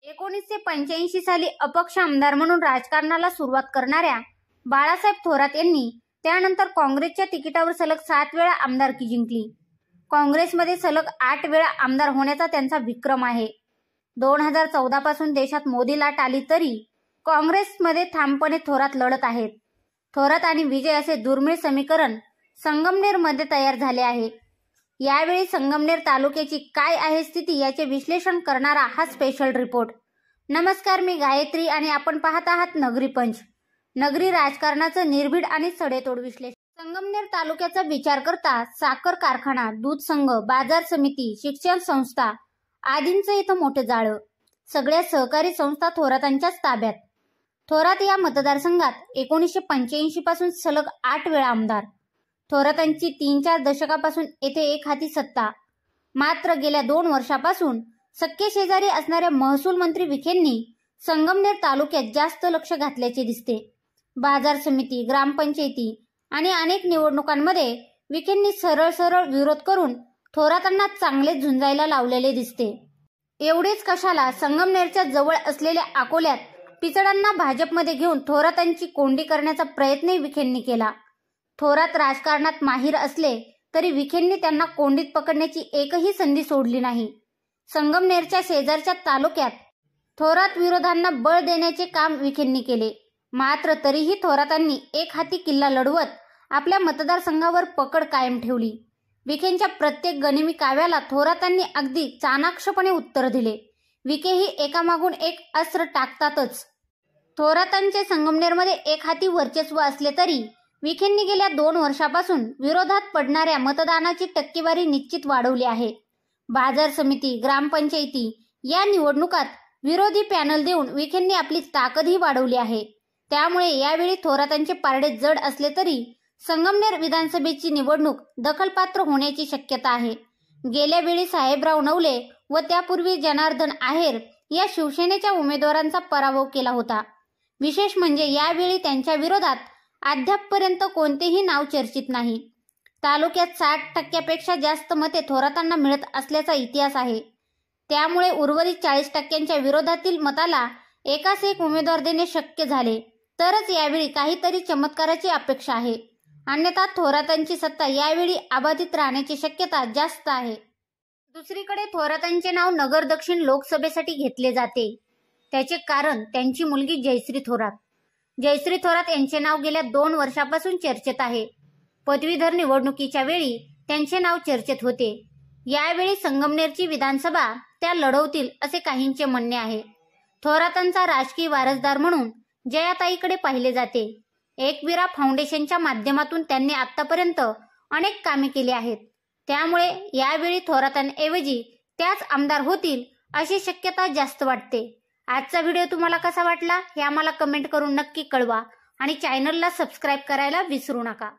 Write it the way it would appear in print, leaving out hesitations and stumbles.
1985 साली अपक्ष आमदार म्हणून राजकारणाला सुरुवात करणाऱ्या बाळासाहेब थोरात यांनी त्यानंतर काँग्रेसच्या तिकिटावर सलग 7 वेळा आमदारकी जिंकली. काँग्रेसमध्ये सलग 8 वेळा आमदार होण्याचा त्यांचा विक्रम आहे. 2014 पासून देशात मोदी लाट आली तरी काँग्रेसमध्ये ठामपणे थोरात लढत आहेत. थोरात आणि विजय असे दुर्मिळ समीकरण संगमनेरमध्ये तयार झाले आहे. यावेळी संगमनेर तालुक्याची काय आहे स्थिती याचे विश्लेषण करणारा हा स्पेशल रिपोर्ट. नमस्कार, मी गायत्री आणि आपण पाहत आहात नगरी पंच. नगरी राजकारणाचं निर्भीड आणि सडेतोड विश्लेषण. संगमनेर तालुक्याचा विचार करता साखर कारखाना, दूध संघ, बाजार समिती, शिक्षण संस्था आदींचं इथं मोठं जाळं. सगळ्या सहकारी संस्था थोरातांच्याच ताब्यात. थोरात या मतदारसंघात 1985 पासून सलग 8 वेळा आमदार. थोरातांची 3-4 दशकापासून येथे एक हाती सत्ता. मात्र गेल्या 2 वर्षापासून सख्खे शेजारी असणाऱ्या महसूल मंत्री विखेंनी संगमनेर तालुक्यात जास्त लक्ष घातल्याचे दिसते. बाजार समिती, ग्रामपंचायती आणि अनेक निवडणुकांमध्ये विखेंनी सरळ विरोध करून थोरातांना चांगले झुंजायला लावलेले दिसते. एवढेच कशाला, संगमनेरच्या जवळ असलेल्या अकोल्यात पिचडांना भाजपमध्ये घेऊन थोरातांची कोंडी करण्याचा प्रयत्नही विखेंनी केला. थोरात राजकारणात माहीर असले तरी विखेंनी त्यांना कोंडीत पकडण्याची एकही संधी सोडली नाही. संगमनेरच्या शेजारच्या तालुक्यात थोरात विरोधांना बळ देण्याचे काम विखेंनी केले. मात्र तरीही थोरातांनी एक हाती किल्ला लढवत आपल्या मतदारसंघावर पकड कायम ठेवली. विखेंच्या प्रत्येक गनिमी काव्याला थोरातांनी अगदी चाणाक्षपणे उत्तर दिले. विखेही एकामागून एक अस्त्र टाकतातच. थोरातांचे संगमनेरमध्ये एक हाती वर्चस्व असले तरी विखेंनी गेल्या 2 वर्षापासून विरोधात पडणाऱ्या मतदानाची टक्केवारी निश्चित वाढवली आहे. बाजार समिती, ग्रामपंचायती या निवडणुकात विरोधी पॅनल देऊन विखेंनी आपली ताकदही वाढवली आहे. त्यामुळे यावेळी थोरातांचे पारडे जड असले तरी संगमनेर विधानसभेची निवडणूक दखलपात्र होण्याची शक्यता आहे. गेल्या वेळी साहेबराव नवले व त्यापूर्वी जनार्दन आहेर या शिवसेनेच्या उमेदवारांचा पराभव केला होता. विशेष म्हणजे यावेळी त्यांच्या विरोधात अद्यापपर्यंत कोणतेही नाव चर्चित नाही. तालुक्यात 60% जास्त मते थोरातांना मिळत असल्याचा इतिहास आहे. त्यामुळे उर्वरित 40% विरोधातील मताला एकास एक उमेदवार देणे शक्य झाले तरच यावेळी काहीतरी चमत्काराची अपेक्षा आहे. अन्यथा थोरातांची सत्ता यावेळी अबाधित राहण्याची शक्यता जास्त आहे. दुसरीकडे थोरातांचे नाव नगर दक्षिण लोकसभेसाठी घेतले जाते. त्याचे कारण त्यांची मुलगी जयश्री थोरात. जयश्री थोरात यांचे नाव गेल्या 2 वर्षापासून चर्चेत आहे. पदवीधर निवडणुकीच्या वेळी त्यांचे नाव चर्चेत होते. यावेळी संगमनेरची विधानसभा त्या लढवतील असे काहींचे म्हणणे आहे. थोरातांचा राजकीय वारसदार म्हणून जयाताईकडे पाहिले जाते. एकविरा फाउंडेशनच्या माध्यमातून त्यांनी आतापर्यंत अनेक कामे केली आहेत. त्यामुळे यावेळी थोरातांऐवजी त्याच आमदार होतील अशी शक्यता जास्त वाटते. आजचा व्हिडिओ तुम्हाला कसा वाटला हे आम्हाला कमेंट करून नक्की कळवा आणि चॅनलला सबस्क्राईब करायला विसरू नका.